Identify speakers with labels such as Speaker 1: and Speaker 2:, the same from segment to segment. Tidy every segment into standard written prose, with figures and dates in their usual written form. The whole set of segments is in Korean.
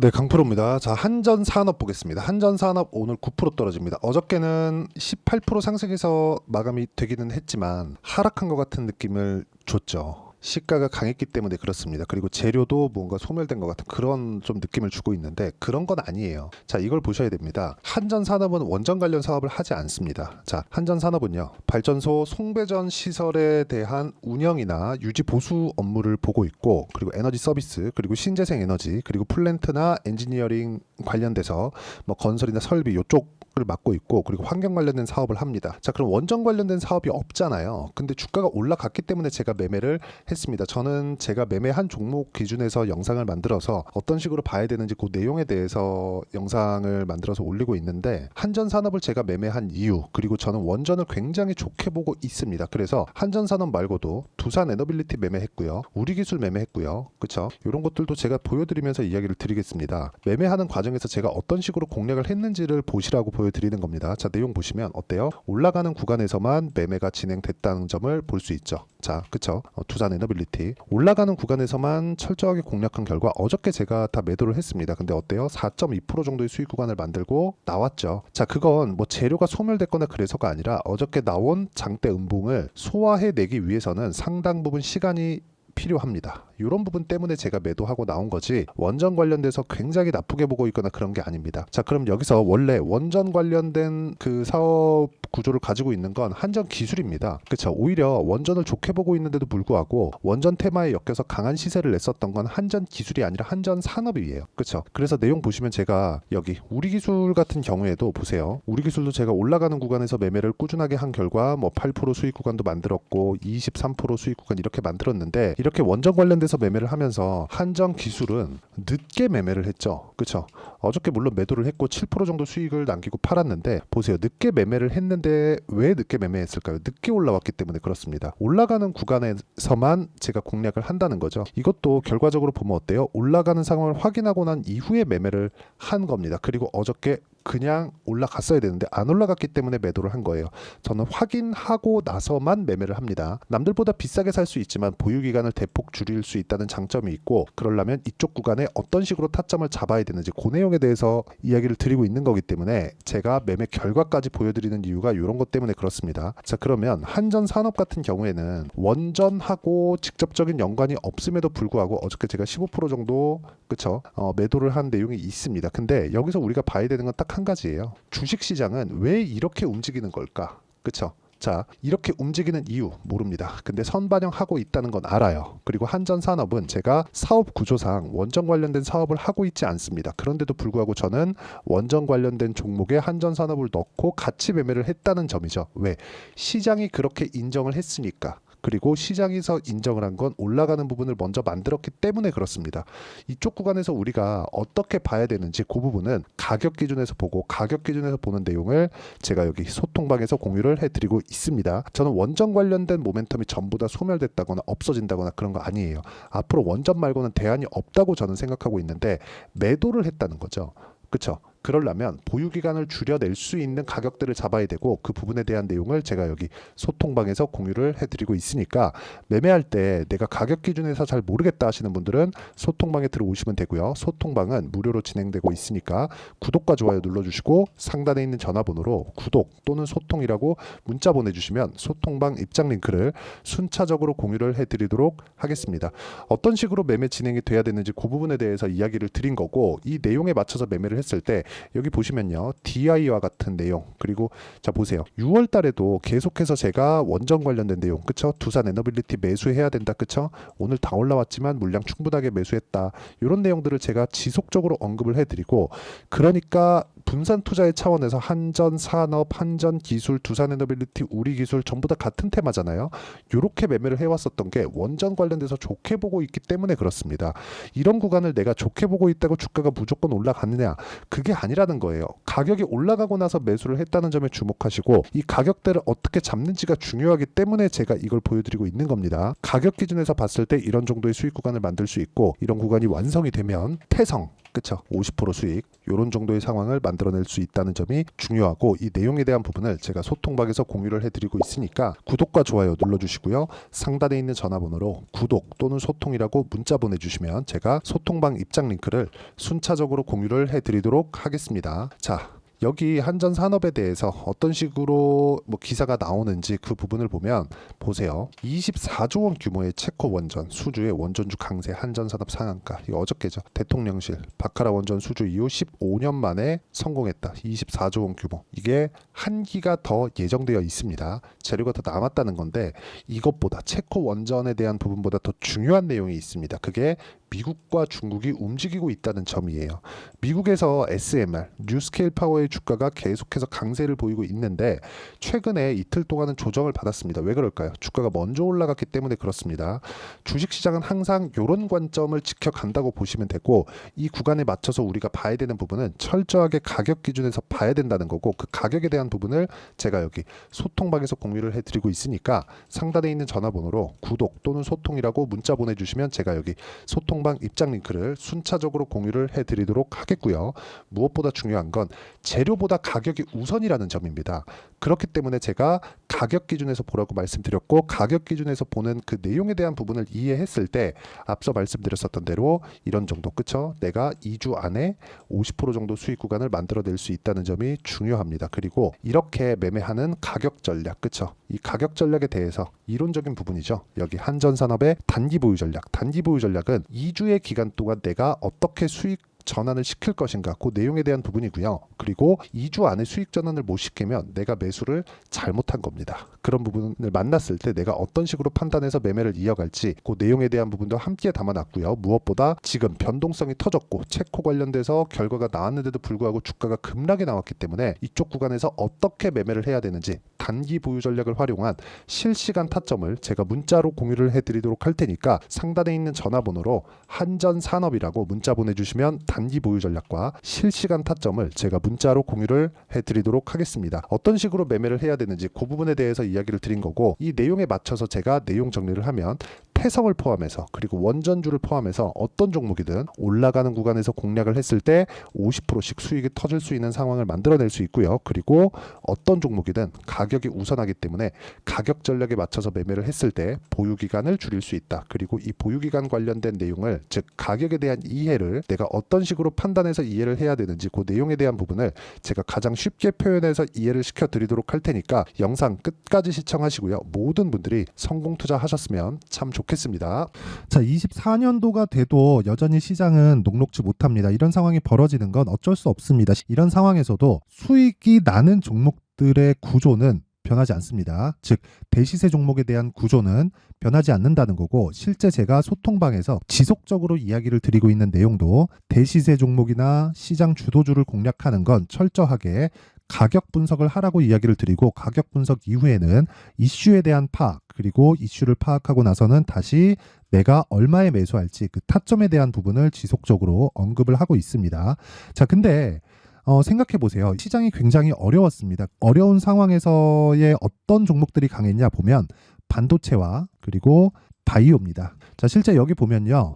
Speaker 1: 네, 강프로입니다. 자, 한전산업 보겠습니다. 한전산업 오늘 9% 떨어집니다. 어저께는 18% 상승해서 마감이 되기는 했지만 하락한 것 같은 느낌을 줬죠. 시가가 강했기 때문에 그렇습니다. 그리고 재료도 뭔가 소멸된 것 같은 그런 좀 느낌을 주고 있는데 그런 건 아니에요. 자, 이걸 보셔야 됩니다. 한전산업은 원전 관련 사업을 하지 않습니다. 자, 한전산업은요, 발전소 송배전 시설에 대한 운영이나 유지 보수 업무를 보고 있고, 그리고 에너지 서비스, 그리고 신재생 에너지, 그리고 플랜트나 엔지니어링 관련돼서 뭐 건설이나 설비 요쪽 을 맡고 있고, 그리고 환경 관련된 사업을 합니다. 자, 그럼 원전 관련된 사업이 없잖아요. 근데 주가가 올라갔기 때문에 제가 매매를 했습니다. 저는 제가 매매한 종목 기준에서 영상을 만들어서 어떤 식으로 봐야 되는지 그 내용에 대해서 영상을 만들어서 올리고 있는데, 한전산업을 제가 매매한 이유, 그리고 저는 원전을 굉장히 좋게 보고 있습니다. 그래서 한전산업 말고도 두산 에너빌리티 매매했고요, 우리기술 매매했고요, 그쵸? 이런 것들도 제가 보여드리면서 이야기를 드리겠습니다. 매매하는 과정에서 제가 어떤 식으로 공략을 했는지를 보시라고 보여드리는 겁니다. 자, 내용 보시면 어때요? 올라가는 구간에서만 매매가 진행됐다는 점을 볼 수 있죠. 자, 그쵸? 두산 에너빌리티 올라가는 구간에서만 철저하게 공략한 결과 어저께 제가 다 매도를 했습니다. 근데 어때요? 4.2% 정도의 수익 구간을 만들고 나왔죠. 자, 그건 뭐 재료가 소멸됐거나 그래서가 아니라 어저께 나온 장대 음봉을 소화해내기 위해서는 상당 부분 시간이 필요합니다. 이런 부분 때문에 제가 매도하고 나온 거지, 원전 관련돼서 굉장히 나쁘게 보고 있거나 그런 게 아닙니다. 자, 그럼 여기서 원래 원전 관련된 그 사업 구조를 가지고 있는 건 한전 기술입니다. 그렇죠? 오히려 원전을 좋게 보고 있는데도 불구하고 원전 테마에 엮여서 강한 시세를 냈었던 건 한전 기술이 아니라 한전 산업이에요. 그렇죠? 그래서 내용 보시면 제가 여기 우리기술 같은 경우에도 보세요. 우리기술도 제가 올라가는 구간에서 매매를 꾸준하게 한 결과 뭐 8% 수익 구간도 만들었고 23% 수익 구간 이렇게 만들었는데, 이렇게 원전 관련돼서 매매를 하면서 한전 기술은 늦게 매매를 했죠. 그렇죠? 어저께 물론 매도를 했고 7% 정도 수익을 남기고 팔았는데, 보세요. 늦게 매매를 했는데 왜 늦게 매매했을까요? 늦게 올라왔기 때문에 그렇습니다. 올라가는 구간에서만 제가 공략을 한다는 거죠. 이것도 결과적으로 보면 어때요? 올라가는 상황을 확인하고 난 이후에 매매를 한 겁니다. 그리고 어저께 그냥 올라갔어야 되는데 안 올라갔기 때문에 매도를 한 거예요. 저는 확인하고 나서만 매매를 합니다. 남들보다 비싸게 살 수 있지만 보유기간을 대폭 줄일 수 있다는 장점이 있고, 그러려면 이쪽 구간에 어떤 식으로 타점을 잡아야 되는지 그 내용에 대해서 이야기를 드리고 있는 거기 때문에 제가 매매 결과까지 보여드리는 이유가 이런 것 때문에 그렇습니다. 자, 그러면 한전산업 같은 경우에는 원전하고 직접적인 연관이 없음에도 불구하고 어저께 제가 15% 정도, 그쵸? 매도를 한 내용이 있습니다. 근데 여기서 우리가 봐야 되는 건 딱 한 가지예요. 주식시장은 왜 이렇게 움직이는 걸까? 그쵸? 자, 이렇게 움직이는 이유 모릅니다. 근데 선반영하고 있다는 건 알아요. 그리고 한전산업은 제가 사업 구조상 원전 관련된 사업을 하고 있지 않습니다. 그런데도 불구하고 저는 원전 관련된 종목에 한전산업을 넣고 같이 매매를 했다는 점이죠. 왜? 시장이 그렇게 인정을 했으니까. 그리고 시장에서 인정을 한 건 올라가는 부분을 먼저 만들었기 때문에 그렇습니다. 이쪽 구간에서 우리가 어떻게 봐야 되는지 그 부분은 가격 기준에서 보고, 가격 기준에서 보는 내용을 제가 여기 소통방에서 공유를 해드리고 있습니다. 저는 원전 관련된 모멘텀이 전부 다 소멸됐다거나 없어진다거나 그런 거 아니에요. 앞으로 원전 말고는 대안이 없다고 저는 생각하고 있는데 매도를 했다는 거죠. 그렇죠? 그러려면 보유기간을 줄여낼 수 있는 가격대를 잡아야 되고, 그 부분에 대한 내용을 제가 여기 소통방에서 공유를 해드리고 있으니까 매매할 때 내가 가격 기준에서 잘 모르겠다 하시는 분들은 소통방에 들어오시면 되고요. 소통방은 무료로 진행되고 있으니까 구독과 좋아요 눌러주시고 상단에 있는 전화번호로 구독 또는 소통이라고 문자 보내주시면 소통방 입장 링크를 순차적으로 공유를 해드리도록 하겠습니다. 어떤 식으로 매매 진행이 돼야 되는지 그 부분에 대해서 이야기를 드린 거고, 이 내용에 맞춰서 매매를 했을 때 여기 보시면요, DI와 같은 내용, 그리고 자 보세요, 6월 달에도 계속해서 제가 원전 관련된 내용, 그쵸? 두산 에너빌리티 매수해야 된다, 그쵸? 오늘 다 올라왔지만 물량 충분하게 매수했다, 이런 내용들을 제가 지속적으로 언급을 해드리고, 그러니까 분산 투자의 차원에서 한전산업, 한전기술, 두산에너빌리티, 우리기술 전부 다 같은 테마잖아요. 이렇게 매매를 해왔었던 게 원전 관련돼서 좋게 보고 있기 때문에 그렇습니다. 이런 구간을 내가 좋게 보고 있다고 주가가 무조건 올라가느냐, 그게 아니라는 거예요. 가격이 올라가고 나서 매수를 했다는 점에 주목하시고, 이 가격대를 어떻게 잡는지가 중요하기 때문에 제가 이걸 보여드리고 있는 겁니다. 가격 기준에서 봤을 때 이런 정도의 수익 구간을 만들 수 있고, 이런 구간이 완성이 되면 태성, 그쵸? 50% 수익 이런 정도의 상황을 만들어낼 수 있다는 점이 중요하고, 이 내용에 대한 부분을 제가 소통방에서 공유를 해드리고 있으니까 구독과 좋아요 눌러주시고요. 상단에 있는 전화번호로 구독 또는 소통이라고 문자 보내주시면 제가 소통방 입장 링크를 순차적으로 공유를 해드리도록 하겠습니다. 자, 여기 한전산업에 대해서 어떤 식으로 기사가 나오는지 그 부분을 보면 보세요. 24조 원 규모의 체코 원전 수주의 원전주 강세, 한전산업 상한가. 이거 어저께죠. 대통령실 바카라 원전 수주 이후 15년 만에 성공했다. 24조 원 규모. 이게 한 기가 더 예정되어 있습니다. 재료가 더 남았다는 건데, 이것보다 체코 원전에 대한 부분보다 더 중요한 내용이 있습니다. 그게 미국과 중국이 움직이고 있다는 점이에요. 미국에서 SMR, 뉴스케일 파워의 주가가 계속해서 강세를 보이고 있는데, 최근에 이틀 동안은 조정을 받았습니다. 왜 그럴까요? 주가가 먼저 올라갔기 때문에 그렇습니다. 주식시장은 항상 이런 관점을 지켜간다고 보시면 되고, 이 구간에 맞춰서 우리가 봐야 되는 부분은 철저하게 가격 기준에서 봐야 된다는 거고, 그 가격에 대한 부분을 제가 여기 소통방에서 공유를 해드리고 있으니까 상단에 있는 전화번호로 구독 또는 소통이라고 문자 보내주시면 제가 여기 소통방 입장 링크를 순차적으로 공유를 해드리도록 하겠고요. 무엇보다 중요한 건 재료보다 가격이 우선이라는 점입니다. 그렇기 때문에 제가 가격 기준에서 보라고 말씀드렸고, 가격 기준에서 보는 그 내용에 대한 부분을 이해했을 때 앞서 말씀드렸었던 대로 이런 정도, 그쵸? 내가 2주 안에 50% 정도 수익 구간을 만들어낼 수 있다는 점이 중요합니다. 그리고 이렇게 매매하는 가격 전략, 그쵸? 이 가격 전략에 대해서 이론적인 부분이죠. 여기 한전산업의 단기 보유 전략. 단기 보유 전략은 2주의 기간 동안 내가 어떻게 수익 전환을 시킬 것인가, 그 내용에 대한 부분이고요. 그리고 2주 안에 수익 전환을 못 시키면 내가 매수를 잘못한 겁니다. 그런 부분을 만났을 때 내가 어떤 식으로 판단해서 매매를 이어갈지, 그 내용에 대한 부분도 함께 담아놨고요. 무엇보다 지금 변동성이 터졌고 체코 관련돼서 결과가 나왔는데도 불구하고 주가가 급락이 나왔기 때문에 이쪽 구간에서 어떻게 매매를 해야 되는지 단기 보유 전략을 활용한 실시간 타점을 제가 문자로 공유를 해드리도록 할 테니까 상단에 있는 전화번호로 한전산업이라고 문자 보내주시면 단기 보유 전략과 실시간 타점을 제가 문자로 공유를 해드리도록 하겠습니다. 어떤 식으로 매매를 해야 되는지 그 부분에 대해서 이야기를 드린 거고, 이 내용에 맞춰서 제가 내용 정리를 하면 태성을 포함해서 그리고 원전주를 포함해서 어떤 종목이든 올라가는 구간에서 공략을 했을 때 50%씩 수익이 터질 수 있는 상황을 만들어낼 수 있고요. 그리고 어떤 종목이든 가격이 우선하기 때문에 가격 전략에 맞춰서 매매를 했을 때 보유기간을 줄일 수 있다. 그리고 이 보유기간 관련된 내용을, 즉 가격에 대한 이해를 내가 어떤 식으로 판단해서 이해를 해야 되는지 그 내용에 대한 부분을 제가 가장 쉽게 표현해서 이해를 시켜드리도록 할 테니까 영상 끝까지 시청하시고요. 모든 분들이 성공 투자하셨으면 참 좋겠습니다.
Speaker 2: 자, 24년도가 돼도 여전히 시장은 녹록지 못합니다. 이런 상황이 벌어지는 건 어쩔 수 없습니다. 이런 상황에서도 수익이 나는 종목들의 구조는 변하지 않습니다. 즉 대시세 종목에 대한 구조는 변하지 않는다는 거고, 실제 제가 소통방에서 지속적으로 이야기를 드리고 있는 내용도 대시세 종목이나 시장 주도주를 공략하는 건 철저하게 가격 분석을 하라고 이야기를 드리고, 가격 분석 이후에는 이슈에 대한 파악, 그리고 이슈를 파악하고 나서는 다시 내가 얼마에 매수할지 그 타점에 대한 부분을 지속적으로 언급을 하고 있습니다. 자, 근데 생각해 보세요. 시장이 굉장히 어려웠습니다. 어려운 상황에서의 어떤 종목들이 강했냐 보면 반도체와 그리고 바이오입니다. 자, 실제 여기 보면요.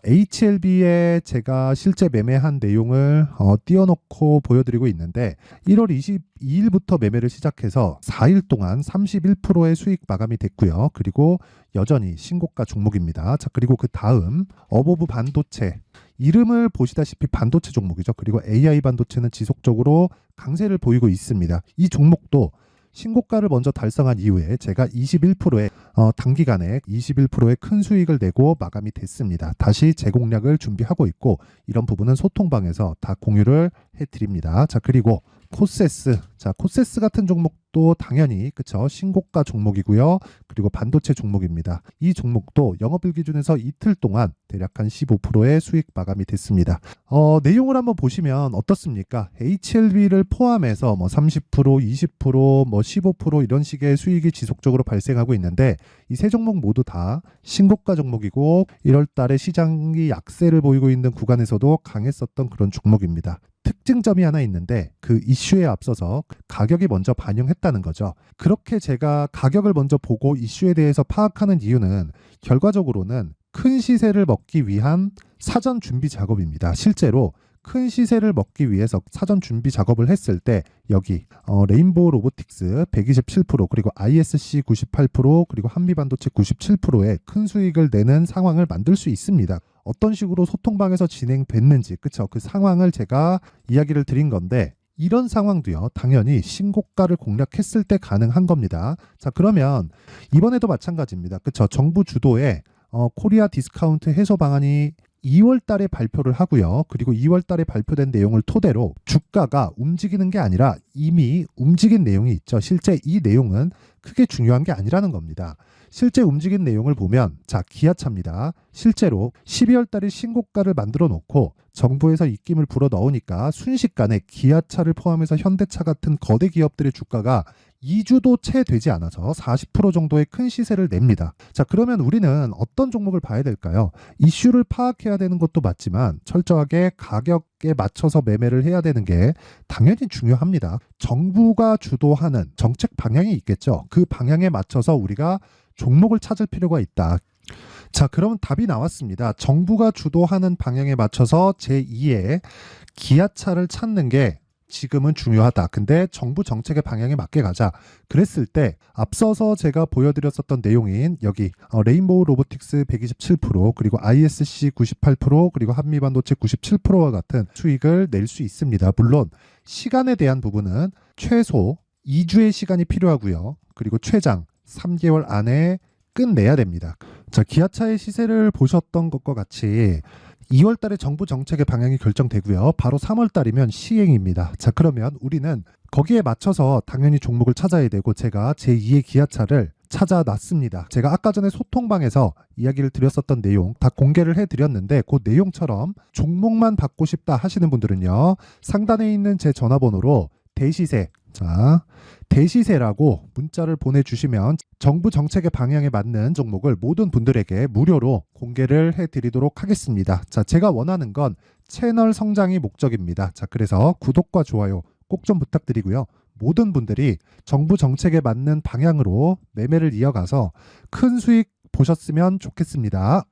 Speaker 2: HLB에 제가 실제 매매한 내용을 띄워놓고 보여드리고 있는데, 1월 22일부터 매매를 시작해서 4일 동안 31%의 수익 마감이 됐고요. 그리고 여전히 신고가 종목입니다. 자, 그리고 그 다음 어보브 반도체, 이름을 보시다시피 반도체 종목이죠. 그리고 AI 반도체는 지속적으로 강세를 보이고 있습니다. 이 종목도 신고가를 먼저 달성한 이후에 제가 21%의 단기간에 21%의 큰 수익을 내고 마감이 됐습니다. 다시 재공략을 준비하고 있고, 이런 부분은 소통방에서 다 공유를 해드립니다. 자, 그리고 코세스. 자, 코세스 같은 종목도 당연히 그쵸, 신고가 종목이고요. 그리고 반도체 종목입니다. 이 종목도 영업일 기준에서 이틀 동안 대략 한 15%의 수익 마감이 됐습니다. 내용을 한번 보시면 어떻습니까? HLB를 포함해서 30%, 20%, 15% 이런 식의 수익이 지속적으로 발생하고 있는데, 이 세 종목 모두 다 신고가 종목이고 1월 달에 시장이 약세를 보이고 있는 구간에서도 강했었던 그런 종목입니다. 특징점이 하나 있는데, 그 이슈에 앞서서 가격이 먼저 반영했다는 거죠. 그렇게 제가 가격을 먼저 보고 이슈에 대해서 파악하는 이유는 결과적으로는 큰 시세를 먹기 위한 사전 준비 작업입니다. 실제로 큰 시세를 먹기 위해서 사전 준비 작업을 했을 때 여기 레인보우 로보틱스 127% 그리고 ISC 98% 그리고 한미반도체 97%의 큰 수익을 내는 상황을 만들 수 있습니다. 어떤 식으로 소통방에서 진행됐는지 그쵸? 그 상황을 제가 이야기를 드린 건데 이런 상황도요 당연히 신고가를 공략했을 때 가능한 겁니다. 자 그러면 이번에도 마찬가지입니다. 그쵸? 정부 주도의 코리아 디스카운트 해소 방안이 2월 달에 발표를 하고요. 그리고 2월 달에 발표된 내용을 토대로 주가가 움직이는 게 아니라 이미 움직인 내용이 있죠. 실제 이 내용은 크게 중요한 게 아니라는 겁니다. 실제 움직인 내용을 보면 자 기아차입니다. 실제로 12월 달에 신고가를 만들어 놓고 정부에서 입김을 불어 넣으니까 순식간에 기아차를 포함해서 현대차 같은 거대 기업들의 주가가 2주도 채 되지 않아서 40% 정도의 큰 시세를 냅니다. 자, 그러면 우리는 어떤 종목을 봐야 될까요? 이슈를 파악해야 되는 것도 맞지만 철저하게 가격에 맞춰서 매매를 해야 되는 게 당연히 중요합니다. 정부가 주도하는 정책 방향이 있겠죠. 그 방향에 맞춰서 우리가 종목을 찾을 필요가 있다. 자, 그럼 답이 나왔습니다. 정부가 주도하는 방향에 맞춰서 제2의 기아차를 찾는 게 지금은 중요하다. 근데 정부 정책의 방향에 맞게 가자. 그랬을 때 앞서서 제가 보여드렸었던 내용인 여기 레인보우 로보틱스 127% 그리고 ISC 98% 그리고 한미반도체 97%와 같은 수익을 낼 수 있습니다. 물론 시간에 대한 부분은 최소 2주의 시간이 필요하고요. 그리고 최장 3개월 안에 끝내야 됩니다. 자, 기아차의 시세를 보셨던 것과 같이 2월 달에 정부 정책의 방향이 결정되고요. 바로 3월 달이면 시행입니다. 자, 그러면 우리는 거기에 맞춰서 당연히 종목을 찾아야 되고 제가 제2의 기아차를 찾아놨습니다. 제가 아까 전에 소통방에서 이야기를 드렸었던 내용 다 공개를 해드렸는데 그 내용처럼 종목만 받고 싶다 하시는 분들은요. 상단에 있는 제 전화번호로 대시세 자, 대시세라고 문자를 보내주시면 정부 정책의 방향에 맞는 종목을 모든 분들에게 무료로 공개를 해드리도록 하겠습니다. 자, 제가 원하는 건 채널 성장이 목적입니다. 자, 그래서 구독과 좋아요 꼭 좀 부탁드리고요. 모든 분들이 정부 정책에 맞는 방향으로 매매를 이어가서 큰 수익 보셨으면 좋겠습니다.